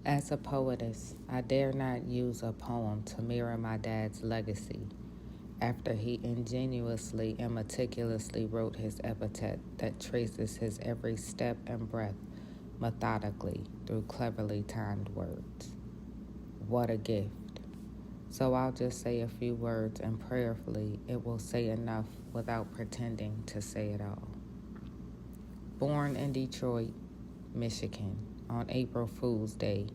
As a poetess, I dare not use a poem to mirror my dad's legacy after he ingenuously and meticulously wrote his epitaph that traces his every step and breath methodically through cleverly timed words. What a gift. So I'll just say a few words and prayerfully it will say enough without pretending to say it all. Born in Detroit, Michigan, on April Fool's Day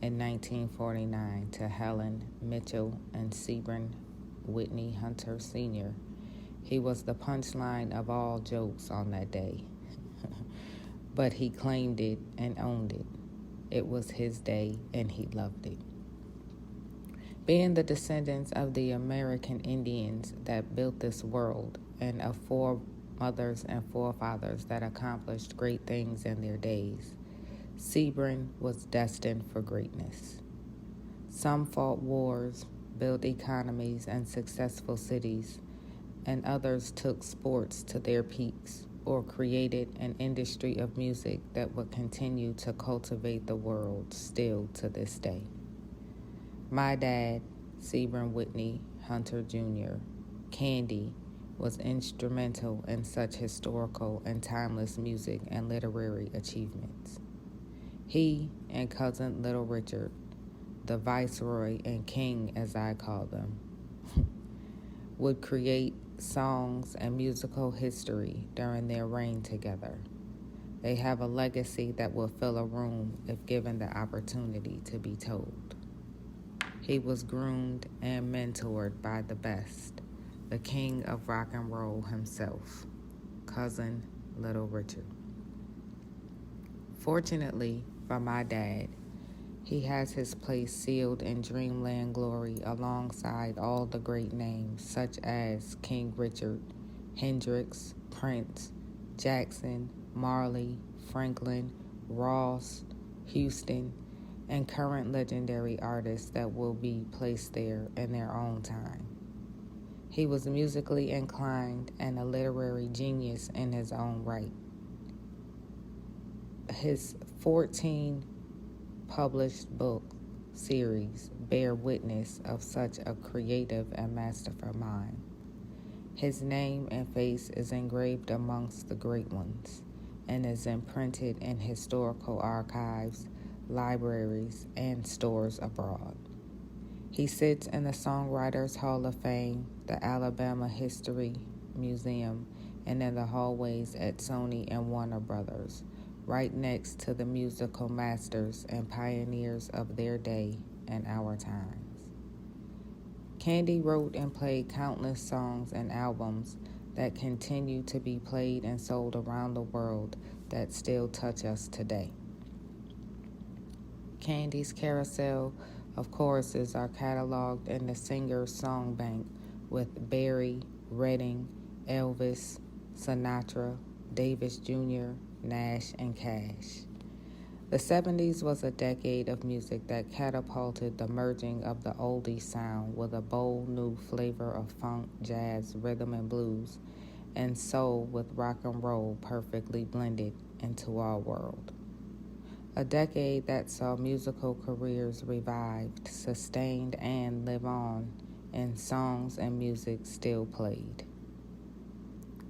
in 1949 to Helen Mitchell and Seabrun Whitney Hunter Sr., he was the punchline of all jokes on that day. But he claimed it and owned it. It was his day and he loved it. Being the descendants of the American Indians that built this world and of foremothers and forefathers that accomplished great things in their days, Seabrun was destined for greatness. Some fought wars, built economies and successful cities, and others took sports to their peaks or created an industry of music that would continue to cultivate the world still to this day. My dad, Seabrun Whitney Hunter Jr., Candy, was instrumental in such historical and timeless music and literary achievements. He and cousin Little Richard, the viceroy and king as I call them, would create songs and musical history during their reign together. They have a legacy that will fill a room if given the opportunity to be told. He was groomed and mentored by the best, the king of rock and roll himself, cousin Little Richard. Fortunately for my dad, he has his place sealed in dreamland glory alongside all the great names such as King Richard, Hendrix, Prince, Jackson, Marley, Franklin, Ross, Houston, and current legendary artists that will be placed there in their own time. He was musically inclined and a literary genius in his own right. His 14 published book series bear witness of such a creative and masterful mind. His name and face is engraved amongst the great ones and is imprinted in historical archives, libraries, and stores abroad. He sits in the Songwriters Hall of Fame, the Alabama History Museum, and in the hallways at Sony and Warner Brothers, right next to the musical masters and pioneers of their day and our times. Candy wrote and played countless songs and albums that continue to be played and sold around the world that still touch us today. Candy's carousel of choruses are cataloged in the Singer's Song Bank with Barry, Redding, Elvis, Sinatra, Davis Jr., Nash, and Cash. The 70s was a decade of music that catapulted the merging of the oldie sound with a bold new flavor of funk, jazz, rhythm and blues, and soul with rock and roll perfectly blended into our world. A decade that saw musical careers revived, sustained, and live on in songs and music still played.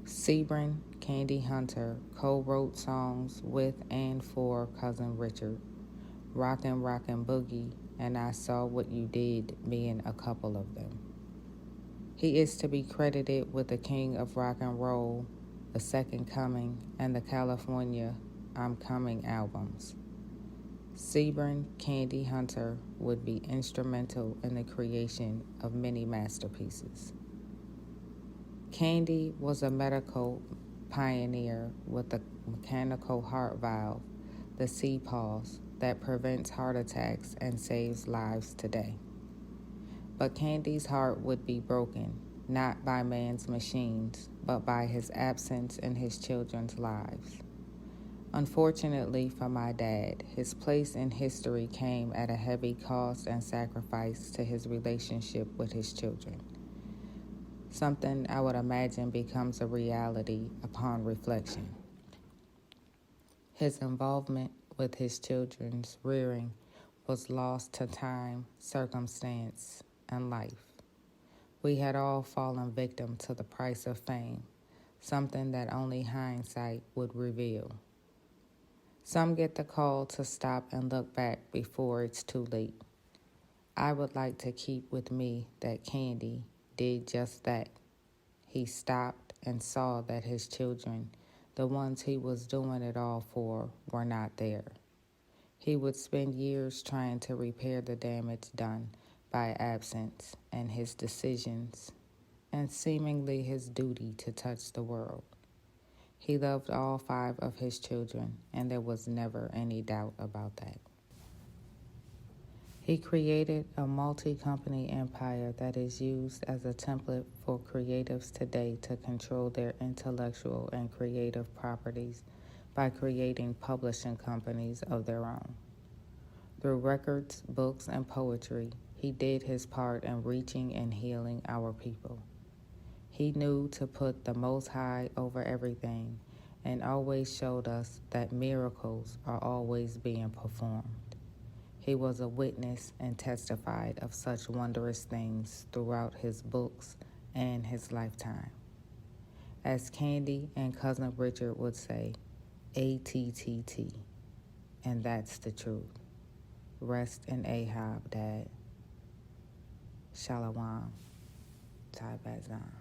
Seabrun Candy Hunter co-wrote songs with and for Cousin Richard, Rockin' Rockin' Boogie, and I Saw What You Did being a couple of them. He is to be credited with the King of Rock and Roll, The Second Coming, and the California I'm Coming albums. Seabrun Candy Hunter would be instrumental in the creation of many masterpieces. Candy was a medical pioneer with a mechanical heart valve, the CPAWS, that prevents heart attacks and saves lives today. But Candy's heart would be broken, not by man's machines, but by his absence in his children's lives. Unfortunately for my dad, his place in history came at a heavy cost and sacrifice to his relationship with his children. Something I would imagine becomes a reality upon reflection. His involvement with his children's rearing was lost to time, circumstance, and life. We had all fallen victim to the price of fame, something that only hindsight would reveal. Some get the call to stop and look back before it's too late. I would like to keep with me that Candy did just that. He stopped and saw that his children, the ones he was doing it all for, were not there. He would spend years trying to repair the damage done by absence and his decisions, and seemingly his duty to touch the world. He loved all 5 of his children, and there was never any doubt about that. He created a multi-company empire that is used as a template for creatives today to control their intellectual and creative properties by creating publishing companies of their own. Through records, books, and poetry, he did his part in reaching and healing our people. He knew to put the Most High over everything and always showed us that miracles are always being performed. He was a witness and testified of such wondrous things throughout his books and his lifetime. As Candy and Cousin Richard would say, ATTT, and that's the truth. Rest in Ahab, Dad. Shalom. Taibazan.